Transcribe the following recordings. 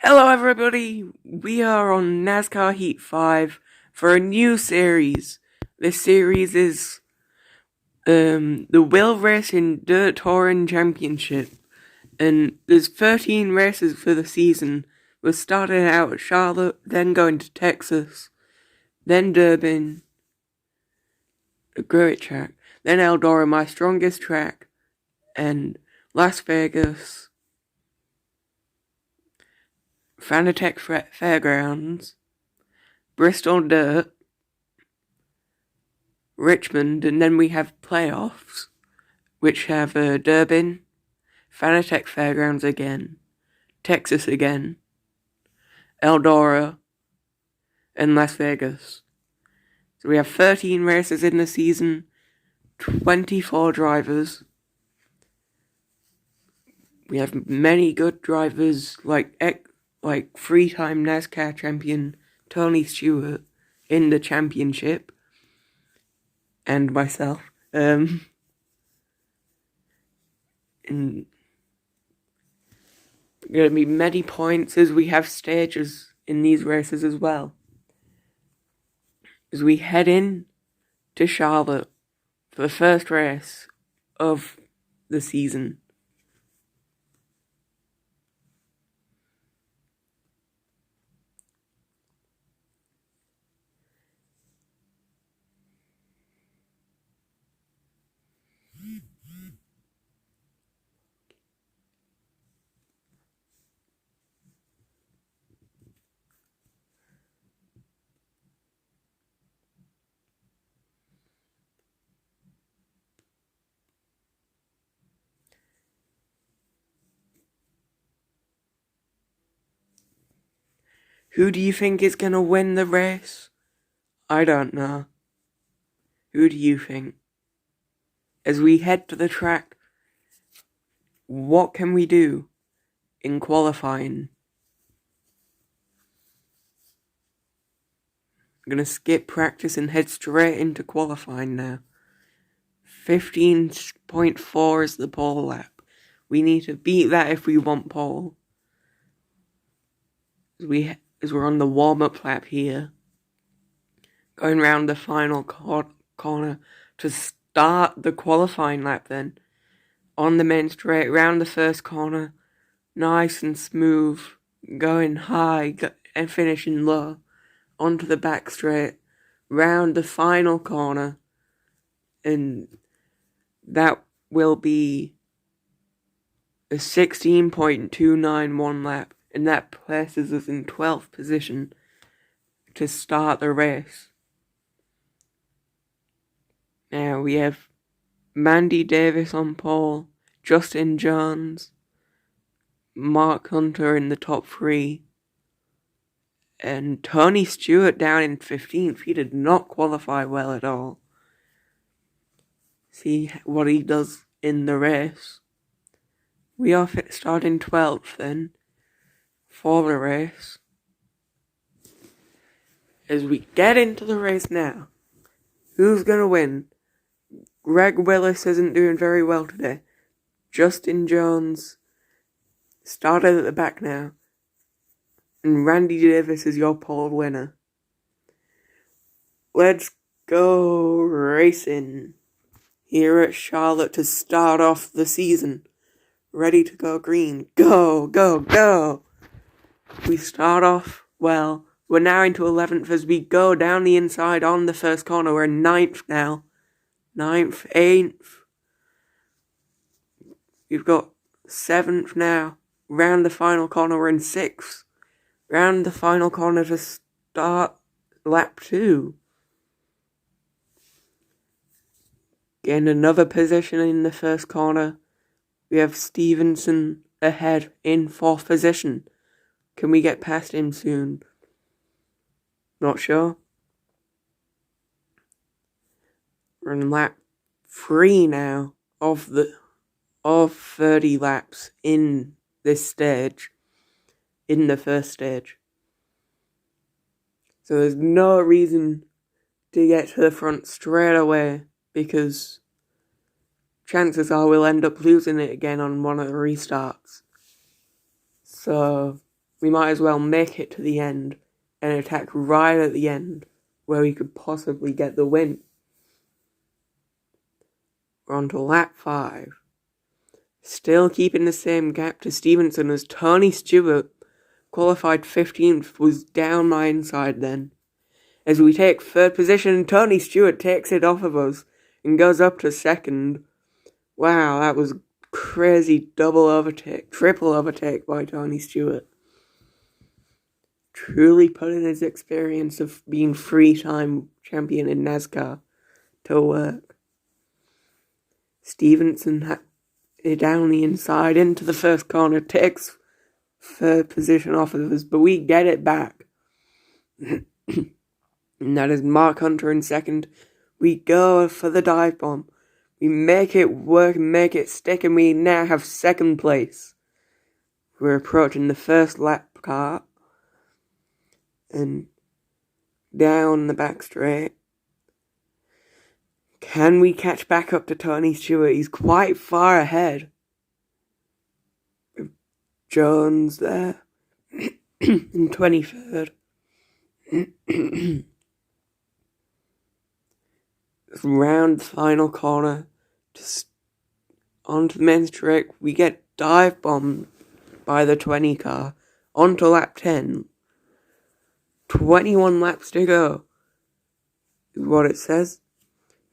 Hello everybody, we are on NASCAR Heat 5 for a new series. This series is the Willracing Dirt Tour Championship, and there's 13 races for the season. We're starting out at Charlotte, then going to Texas, then Durbin, a great track, then Eldora, my strongest track, and Las Vegas, Fanatec Fairgrounds, Bristol Dirt, Richmond, and then we have playoffs, which have Durbin, Fanatec Fairgrounds again, Texas again, Eldora, and Las Vegas. So we have 13 races in the season, 24 drivers. We have many good drivers like three-time NASCAR champion Tony Stewart in the championship, and myself. And going to be many points as we have stages in these races as well. As we head in to Charlotte for the first race of the season. Who do you think is going to win the race? I don't know. Who do you think? As we head to the track, what can we do in qualifying? I'm going to skip practice and head straight into qualifying now. 15.4 is the pole lap. We need to beat that if we want pole. As we're on the warm-up lap here, going round the final corner to start the qualifying lap then. On the main straight, round the first corner, nice and smooth, going high and finishing low, onto the back straight, round the final corner, and that will be a 16.291 lap. And that places us in 12th position to start the race. Now we have Mandy Davis on pole, Justin Jones, Mark Hunter in the top three, and Tony Stewart down in 15th. He did not qualify well at all. See what he does in the race. We are starting 12th then for the race. As we get into the race now, who's going to win? Greg Willis isn't doing very well today. Justin Jones started at the back now. And Randy Davis is your pole winner. Let's go racing here at Charlotte to start off the season. Ready to go green. Go, go, go! We start off well. We're now into 11th as we go down the inside on the first corner. We're in 9th now. 9th, 8th. We've got 7th now. Round the final corner, we're in 6th. Round the final corner to start lap 2. Getting another position in the first corner. We have Stevenson ahead in 4th position. Can we get past him soon? Not sure. We're in lap 3 now of 30 laps in this stage. In the first stage. So there's no reason to get to the front straight away, because chances are we'll end up losing it again on one of the restarts. So we might as well make it to the end and attack right at the end, where we could possibly get the win. We're on to lap 5. Still keeping the same gap to Stevenson as Tony Stewart, qualified 15th, was down my inside then. As we take 3rd position, Tony Stewart takes it off of us and goes up to 2nd. Wow, that was crazy triple overtake by Tony Stewart. Truly putting his experience of being 3-time champion in NASCAR to work. Stevenson had it down the inside into the first corner, takes 3rd position off of us, but we get it back. And that is Mark Hunter in 2nd. We go for the dive bomb. We make it work, make it stick, and we now have 2nd place. We're approaching the first lap car. And down the back straight. Can we catch back up to Tony Stewart? He's quite far ahead. Jones there. In 23rd. Round the final corner. Just onto the main straight. We get dive bombed by the 20 car. Onto lap 10. 21 laps to go. Is what it says.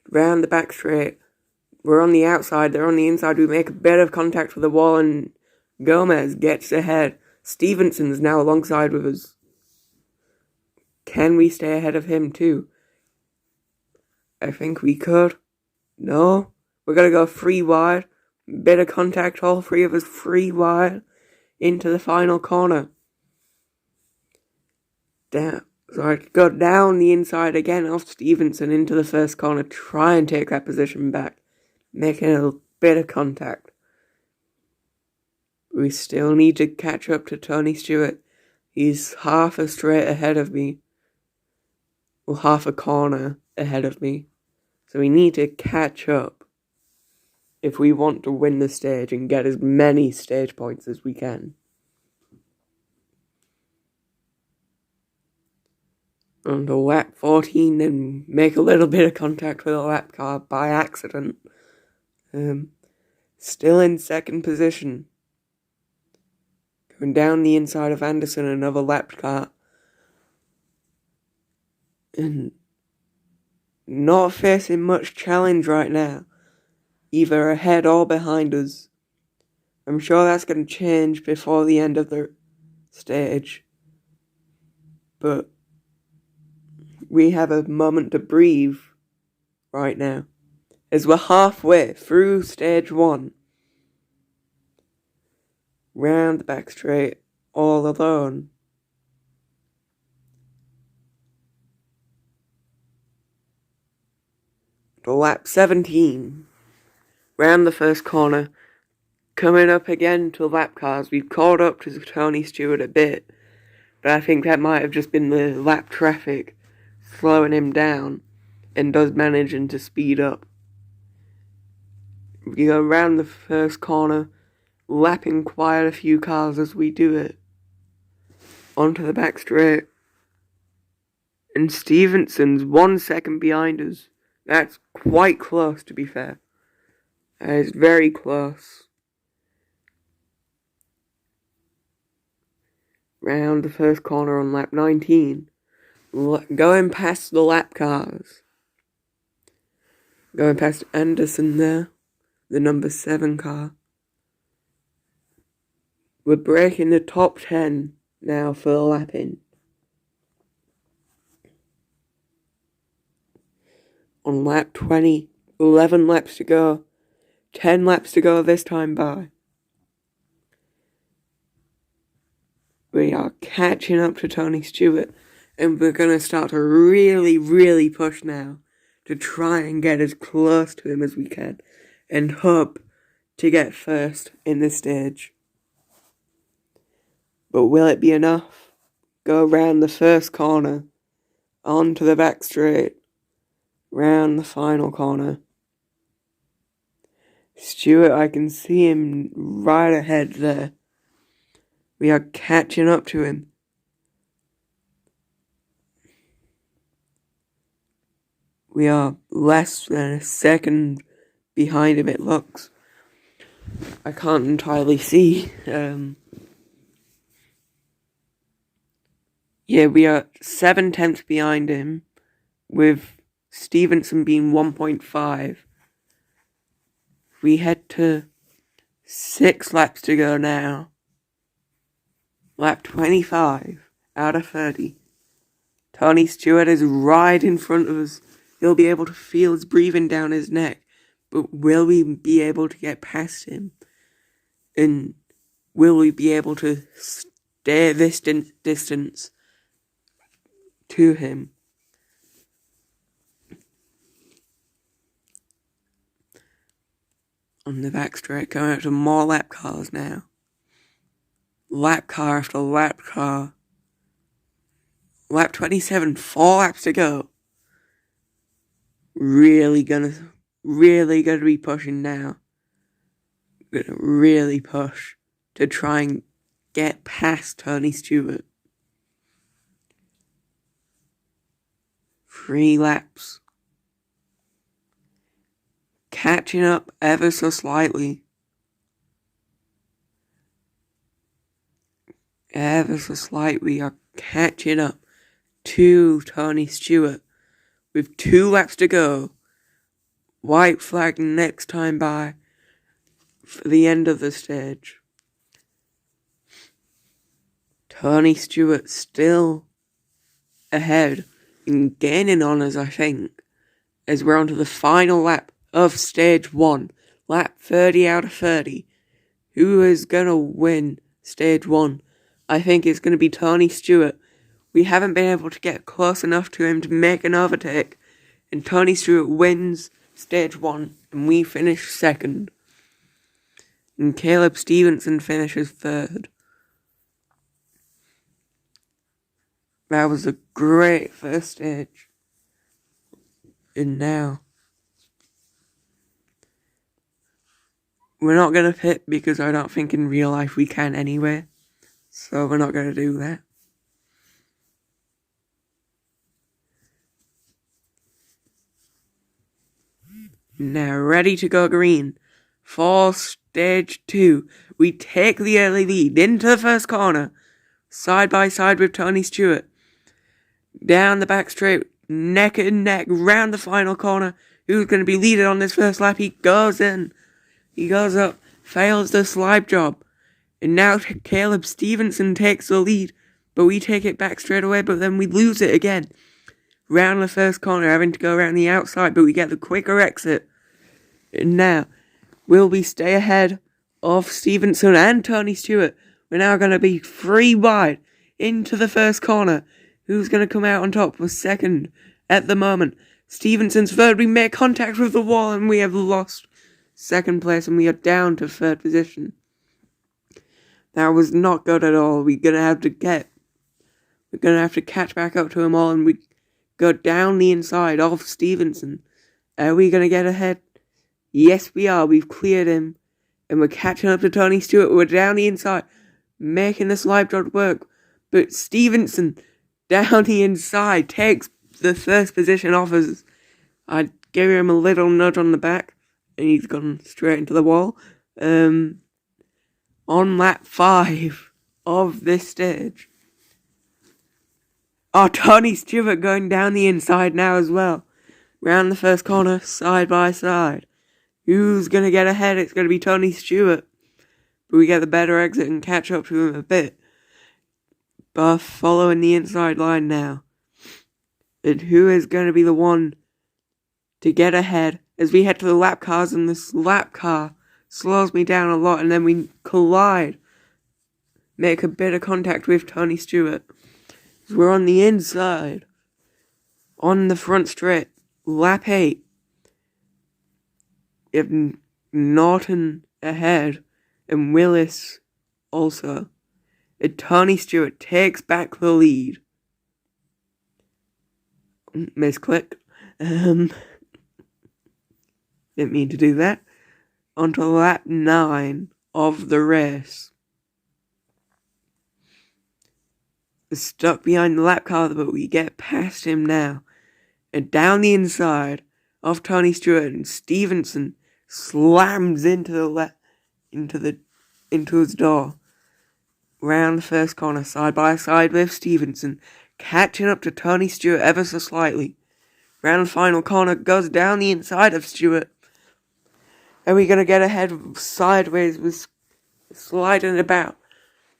Round the back straight. We're on the outside. They're on the inside. We make a bit of contact with the wall and Gomez gets ahead. Stevenson's now alongside with us. Can we stay ahead of him too? I think we could. No. We're going to go 3 wide. Bit of contact. All 3 of us 3 wide. Into the final corner. Go down the inside again off Stevenson into the first corner. Try and take that position back. Making a bit of contact. We still need to catch up to Tony Stewart. He's half a straight ahead of me. Well, half a corner ahead of me. So we need to catch up if we want to win the stage and get as many stage points as we can. On to lap 14 and make a little bit of contact with a lap car by accident. Still in 2nd position. Going down the inside of Anderson, another lap car. And not facing much challenge right now. Either ahead or behind us. I'm sure that's going to change before the end of the stage. But we have a moment to breathe right now. As we're halfway through stage 1. Round the back straight, all alone. To lap 17. Round the first corner. Coming up again to lap cars. We've caught up to Tony Stewart a bit. But I think that might have just been the lap traffic slowing him down. And does managing to speed up. We go round the first corner. Lapping quite a few cars as we do it. Onto the back straight. And Stevenson's 1 second behind us. That's quite close, to be fair. That is very close. Round the first corner on lap 19. Going past the lap cars. Going past Anderson there. The number 7 car. We're breaking the top 10 now for the lapping. On lap 20, 11 laps to go. 10 laps to go this time by. We are catching up to Tony Stewart. And we're going to start to really, really push now. To try and get as close to him as we can. And hope to get first in this stage. But will it be enough? Go round the first corner. Onto the back straight. Round the final corner. Stewart, I can see him right ahead there. We are catching up to him. We are less than a second behind him, it looks. I can't entirely see. Yeah, we are 7 tenths behind him, with Stevenson being 1.5. We head to 6 laps to go now. Lap 25 out of 30. Tony Stewart is right in front of us. He'll be able to feel his breathing down his neck. But will we be able to get past him? And will we be able to stay this distance to him? On the back straight, going out to more lap cars now. Lap car after lap car. Lap 27, 4 laps to go. Really gonna be pushing now. Gonna really push to try and get past Tony Stewart. 3 laps. Catching up ever so slightly. Ever so slight, we are catching up to Tony Stewart with 2 laps to go. White flag next time by for the end of the stage. Tony Stewart still ahead and gaining on us, I think, as we're on to the final lap of stage 1. Lap 30 out of 30. Who is going to win stage 1? I think it's going to be Tony Stewart. We haven't been able to get close enough to him to make an overtake. And Tony Stewart wins stage 1. And we finish second. And Caleb Stevenson finishes third. That was a great first stage. And now we're not going to pit because I don't think in real life we can anyway. So we're not going to do that. Now ready to go green for stage 2. We take the early lead into the first corner. Side by side with Tony Stewart. Down the back straight. Neck and neck. Round the final corner. Who's going to be leading on this first lap? He goes in. He goes up. Fails the slide job. And now Caleb Stevenson takes the lead. But we take it back straight away. But then we lose it again. Round the first corner. Having to go around the outside. But we get the quicker exit. And now, will we stay ahead of Stevenson and Tony Stewart? We're now going to be 3 wide into the first corner. Who's going to come out on top for second at the moment? Stevenson's third. We make contact with the wall and we have lost second place and we are down to third position. That was not good at all. We're going to have to catch back up to them all and we go down the inside of Stevenson. Are we going to get ahead? Yes, we are. We've cleared him. And we're catching up to Tony Stewart. We're down the inside. Making the slide job work. But Stevenson, down the inside, takes the first position off us. I gave him a little nudge on the back. And he's gone straight into the wall. On lap 5 of this stage. Oh, Tony Stewart going down the inside now as well. Round the first corner, side by side. Who's going to get ahead? It's going to be Tony Stewart. But we get the better exit and catch up to him a bit. Buff following the inside line now. And who is going to be the one to get ahead as we head to the lap cars, and this lap car slows me down a lot and then we collide. Make a bit of contact with Tony Stewart. We're on the inside. On the front straight. Lap 8. We have Norton ahead and Willis also. And Tony Stewart takes back the lead. Misclick. Didn't mean to do that. On to lap 9 of the race. is stuck behind the lap car, but we get past him now. And down the inside of Tony Stewart, and Stevenson slams into his door. Round the first corner, side by side with Stevenson, catching up to Tony Stewart ever so slightly. Round the final corner, goes down the inside of Stewart. Are we going to get ahead sideways with sliding about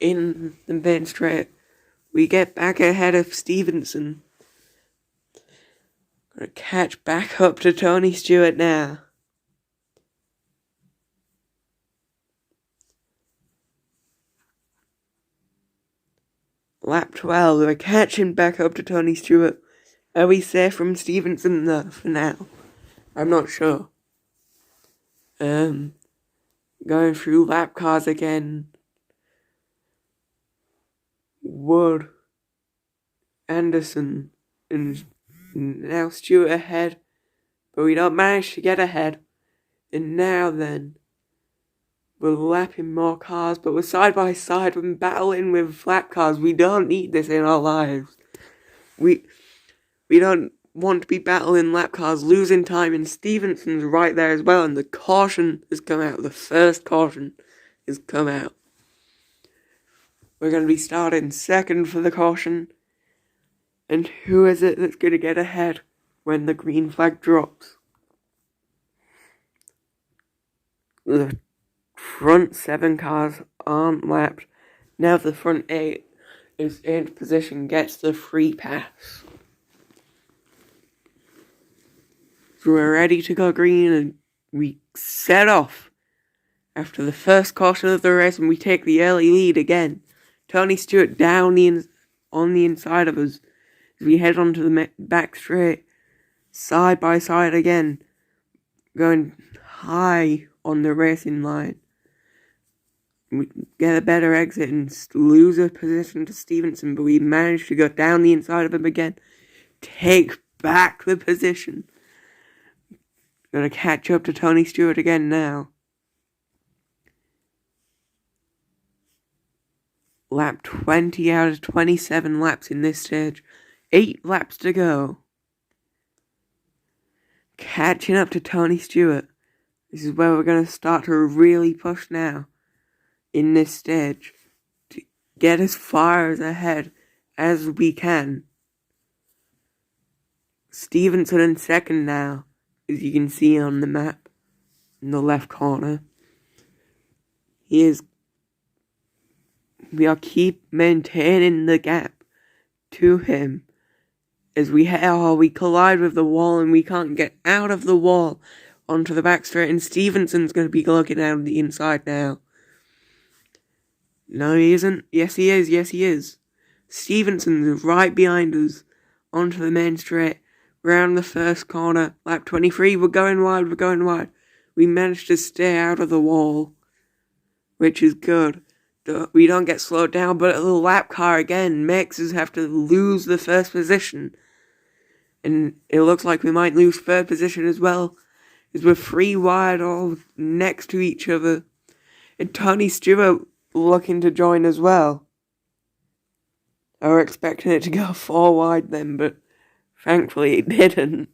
in the main straight? We get back ahead of Stevenson. Gonna catch back up to Tony Stewart now. Lap 12, we're catching back up to Tony Stewart. Are we safe from Stevenson though, for now? I'm not sure. Going through lap cars again. Wood, Anderson, and now Stewart ahead. But we don't manage to get ahead. And now then, we're lapping more cars, but we're side by side and battling with lap cars. We don't need this in our lives. We don't want to be battling lap cars, losing time, and Stevenson's right there as well, and the caution has come out. The first caution has come out. We're going to be starting second for the caution. And who is it that's going to get ahead when the green flag drops? The front 7 cars aren't lapped. Now the front 8 is in position, gets the free pass. So we're ready to go green, and we set off after the first caution of the race, and we take the early lead again. Tony Stewart down on the inside of us as we head onto the back straight, side by side again, going high on the racing line. We get a better exit and lose a position to Stevenson, but we manage to go down the inside of him again, take back the position. Gonna catch up to Tony Stewart again now. Lap 20 out of 27 laps in this stage. 8 laps to go. Catching up to Tony Stewart. This is where we're going to start to really push now in this stage to get as far as ahead as we can. Stevenson in second now, as you can see on the map in the left corner. We are keep maintaining the gap to him as we collide with the wall and we can't get out of the wall onto the back straight, and Stevenson's going to be looking out of the inside now. No, he isn't. Yes, he is. Yes, he is. Stevenson's right behind us onto the main straight, round the first corner, lap 23. We're going wide. We managed to stay out of the wall, which is good. We don't get slowed down, but the lap car again makes us have to lose the first position. And it looks like we might lose third position as well, as we're 3 wide all next to each other. And Tony Stewart looking to join as well. I were expecting it to go 4 wide then, but thankfully it didn't.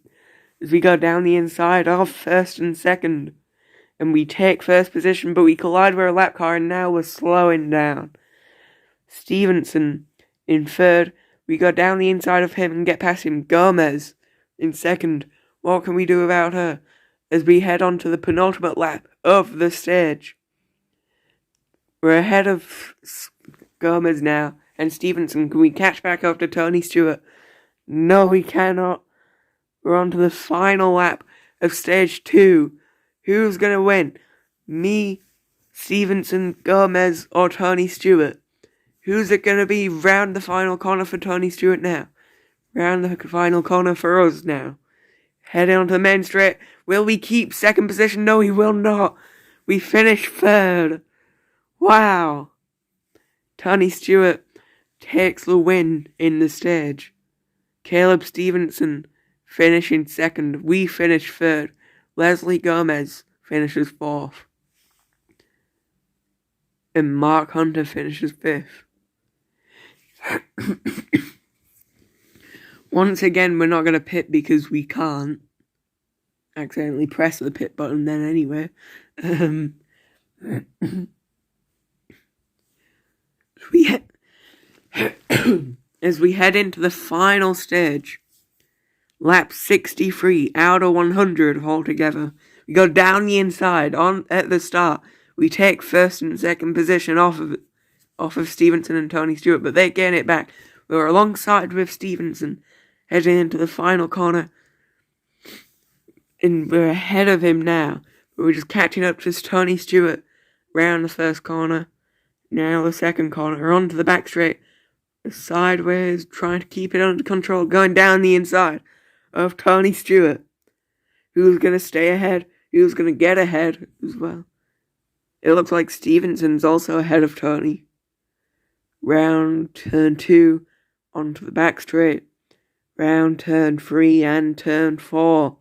As we go down the inside of first and second. And we take first position, but we collide with a lap car, and now we're slowing down. Stevenson in third. We go down the inside of him and get past him. Gomez in second. What can we do about her? As we head on to the penultimate lap of the stage. We're ahead of Gomez now. And Stevenson, can we catch back up to Tony Stewart? No, we cannot. We're on to the final lap of stage 2. Who's going to win? Me, Stevenson, Gomez, or Tony Stewart? Who's it going to be round the final corner for Tony Stewart now? Round the final corner for us now. Heading onto the main straight. Will we keep second position? No, we will not. We finish third. Wow. Tony Stewart takes the win in the stage. Caleb Stevenson finishing second. We finish third. Leslie Gomez finishes 4th. And Mark Hunter finishes 5th. Once again, we're not going to pit because we can't accidentally press the pit button then anyway. As we head into the final stage, lap 63 out of 100 altogether. We go down the inside at the start. We take first and second position off of Stevenson and Tony Stewart, but they gain it back. We're alongside with Stevenson, heading into the final corner, and we're ahead of him now. But we're just catching up to Tony Stewart round the first corner. Now the second corner, onto the back straight, sideways, trying to keep it under control, going down the inside of Tony Stewart. Who's going to stay ahead? Who's going to get ahead as well? It looks like Stevenson's also ahead of Tony. Round turn 2, onto the back straight. Round turn 3 and turn 4.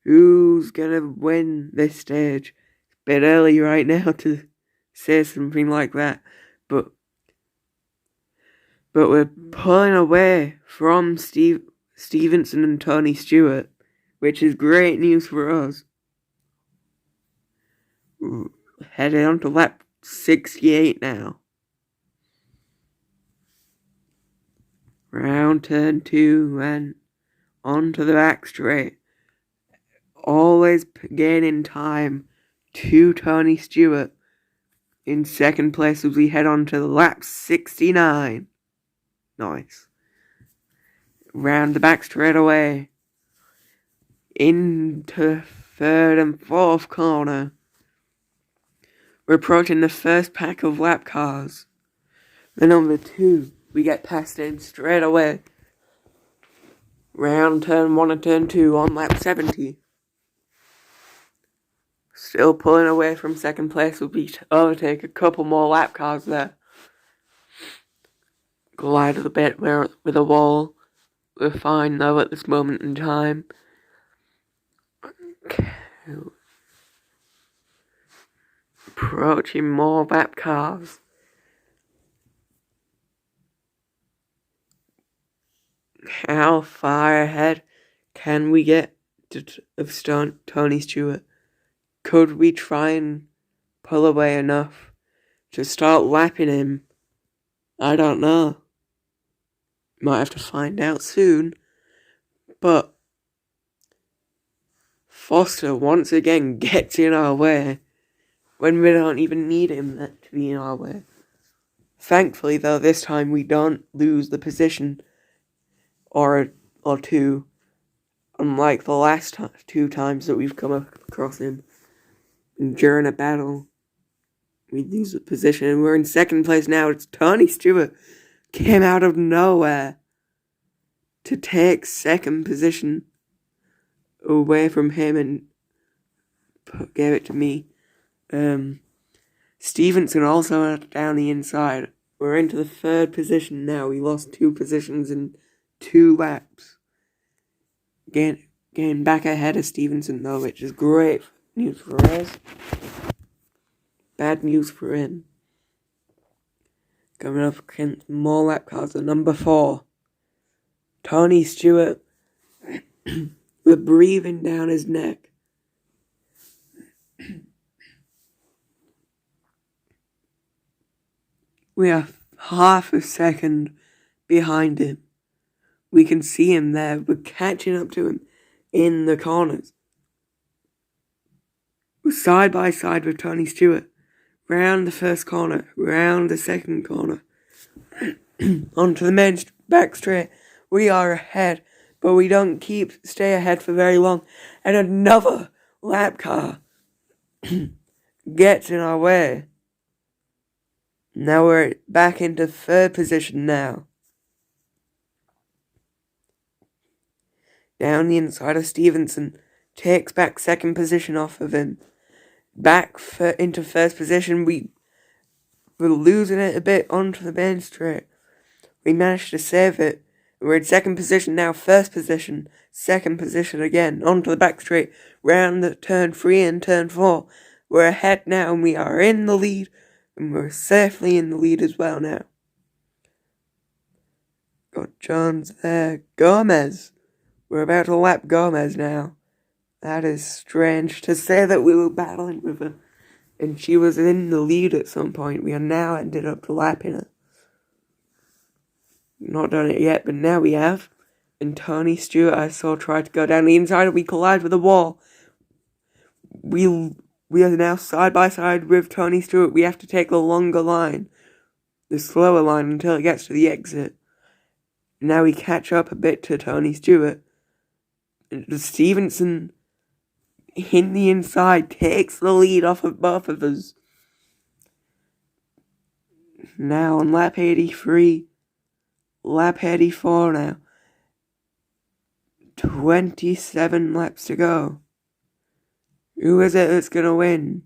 Who's going to win this stage? It's a bit early right now to say something like that, but we're pulling away from Stevenson and Tony Stewart, which is great news for us. Heading on to lap 68 now. Round turn 2 and onto the back straight. Always gaining time to Tony Stewart in second place as we head on to lap 69. Nice. Round the back straight away. Into third and fourth corner. We're approaching the first pack of lap cars. The number 2. We get past him straight away. Round turn 1 and turn 2 on lap 70. Still pulling away from second place. We'll overtake a couple more lap cars there. Collide a bit with a wall. We're fine though at this moment in time. Okay. Approaching more lap cars. How far ahead can we get of Tony Stewart? Could we try and pull away enough to start lapping him? I don't know. Might have to find out soon. But Foster once again gets in our way when we don't even need him to be in our way. Thankfully though, this time we don't lose the position or two, unlike the last 2 times that we've come across him. And during a battle, we lose the position, and we're in second place now. It's Tony Stewart came out of nowhere to take second position away from him and gave it to me. Stevenson also down the inside. We're into the third position now. We lost 2 positions in 2 laps. Getting back ahead of Stevenson though, which is great news for us. Bad news for him. Coming up against more lap cars at number 4. Tony Stewart with breathing down his neck. We are half a second behind him. We can see him there. We're catching up to him in the corners. We're side by side with Tony Stewart. Round the first corner. Round the second corner. Onto the main back straight. We are ahead. But we don't stay ahead for very long. And another lap car gets in our way. Now we're back into third position now. Down the inside of Stevenson. Takes back second position off of him. Back into first position. We're losing it a bit onto the main straight. We managed to save it. We're in second position now. First position. Second position again. Onto the back straight. Round the turn 3 and turn 4. We're ahead now and we are in the lead. And we're safely in the lead as well now. John's there. Gomez. We're about to lap Gomez now. That is strange to say that we were battling with her. And she was in the lead at some point. We are now ended up lapping her. Not done it yet, but now we have. And Tony Stewart, I saw, tried to go down the inside and we collide with the wall. We are now side by side with Tony Stewart. We have to take the longer line. The slower line until it gets to the exit. Now we catch up a bit to Tony Stewart. And Stevenson in the inside takes the lead off of both of us. Now on lap 83, lap 84 now. 27 laps to go. Who is it that's going to win?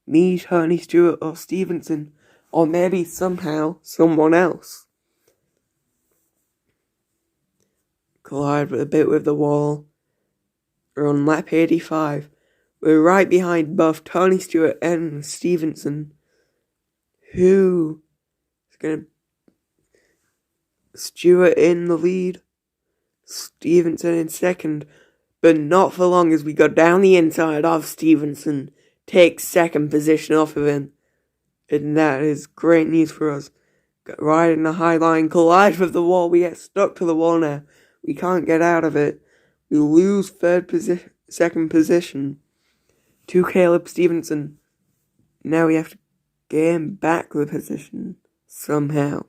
Me, Tony Stewart, or Stevenson? Or maybe somehow someone else? Collide a bit with the wall. We're on lap 85. We're right behind both Tony Stewart and Stevenson. Who is going to... Stewart in the lead. Stevenson in second. But not for long as we go down the inside of Stevenson. Take second position off of him. And that is great news for us. Got right in the high line. Collide with the wall. We get stuck to the wall now. We can't get out of it. We lose second position to Caleb Stevenson. Now we have to gain back the position somehow.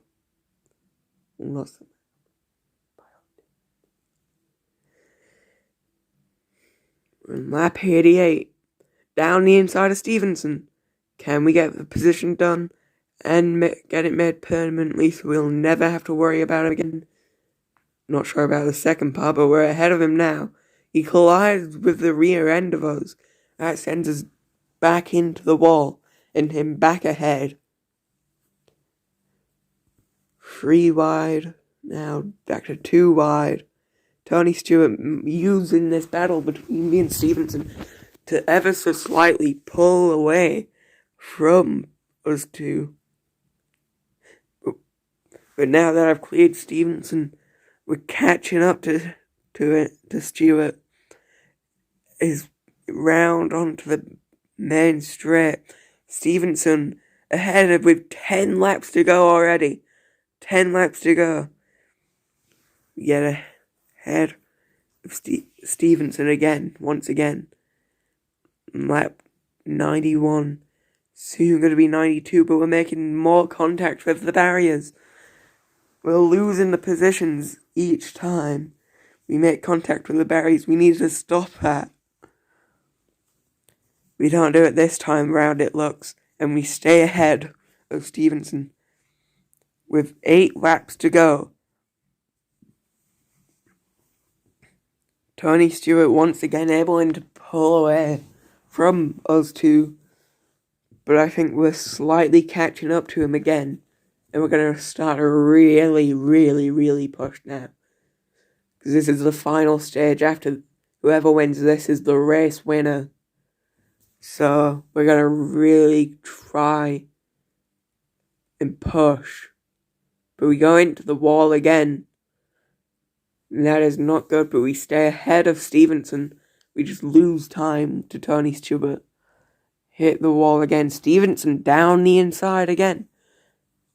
Not somehow. We're in lap 88. Down the inside of Stevenson. Can we get the position done and get it made permanently so we'll never have to worry about it again? Not sure about the second part, but we're ahead of him now. He collides with the rear end of us. That sends us back into the wall and him back ahead. 3 wide. Now back to 2 wide. Tony Stewart using this battle between me and Stevenson to ever so slightly pull away from us two. But now that I've cleared Stevenson, we're catching up to Stewart. Is round onto the main straight. Stevenson ahead with 10 laps to go already. 10 laps to go. We get ahead of Stevenson again, once again. Lap 91. Soon going to be 92, but we're making more contact with the barriers. We're losing the positions each time we make contact with the barriers. We need to stop that. We don't do it this time round, it looks, and we stay ahead of Stevenson with 8 laps to go. Tony Stewart once again able to pull away from us two, but I think we're slightly catching up to him again, and we're going to start a really push now. Because this is the final stage. After whoever wins this is the race winner. So we're going to really try and push. But we go into the wall again. And that is not good, but we stay ahead of Stevenson. We just lose time to Tony Stewart. Hit the wall again. Stevenson down the inside again.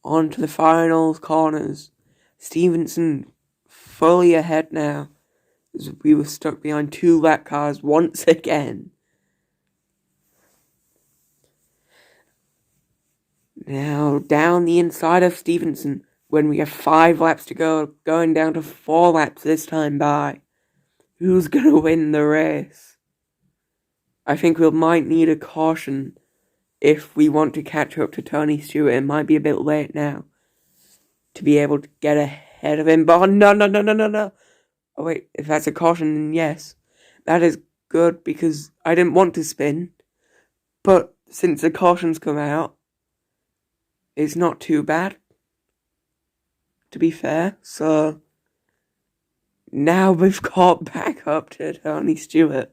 On to the final corners. Stevenson fully ahead now. As we were stuck behind 2 lap cars once again. Now down the inside of Stevenson when we have 5 laps to go, going down to 4 laps this time by. Who's going to win the race? I think we might need a caution if we want to catch up to Tony Stewart. It might be a bit late now to be able to get ahead of him. But no. Oh wait, if that's a caution, then yes. That is good because I didn't want to spin. But since the caution's come out, it's not too bad, to be fair. So now we've caught back up to Tony Stewart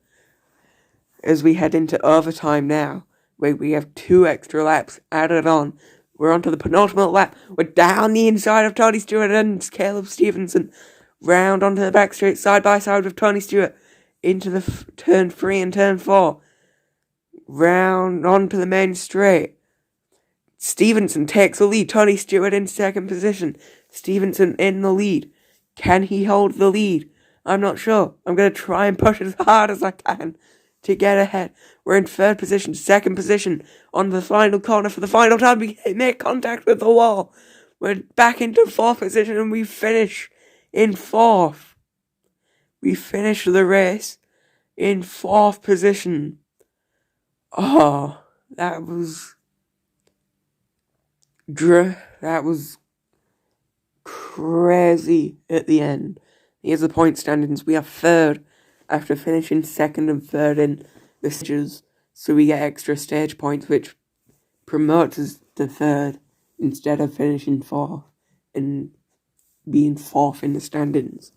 as we head into overtime now, where we have 2 extra laps added on. We're on to the penultimate lap. We're down the inside of Tony Stewart and Caleb Stevenson. Round onto the back straight, side by side with Tony Stewart. Into the turn 3 and turn 4. Round onto the main straight. Stevenson takes the lead. Tony Stewart in second position. Stevenson in the lead. Can he hold the lead? I'm not sure. I'm going to try and push as hard as I can to get ahead. We're in third position, second position on the final corner for the final time. We make contact with the wall. We're back into fourth position and we finish in fourth. We finish the race in fourth position. Oh, that was crazy at the end. Here's the point standings. We are third after finishing second and third in the stages, so we get extra stage points, which promotes us to third instead of finishing fourth and being fourth in the standings.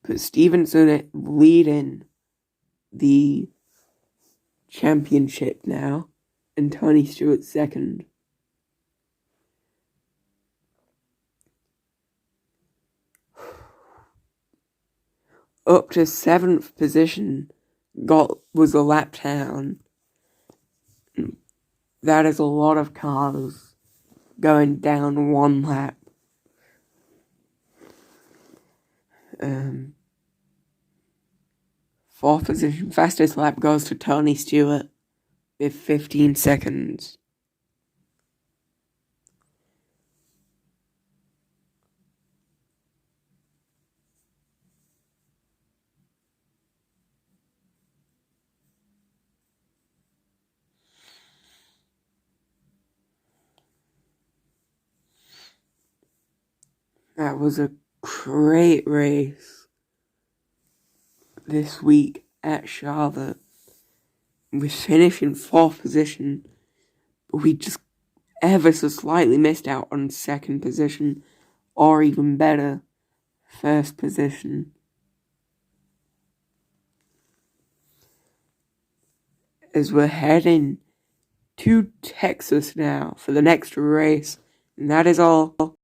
But Stevenson leading the championship now, and Tony Stewart second. Up to 7th position was a lap down. That is a lot of cars going down one lap. Fourth position, fastest lap goes to Tony Stewart with 15 seconds. That was a great race this week at Charlotte. We finished in fourth position, but we just ever so slightly missed out on second position, or even better, first position. As we're heading to Texas now for the next race, and that is all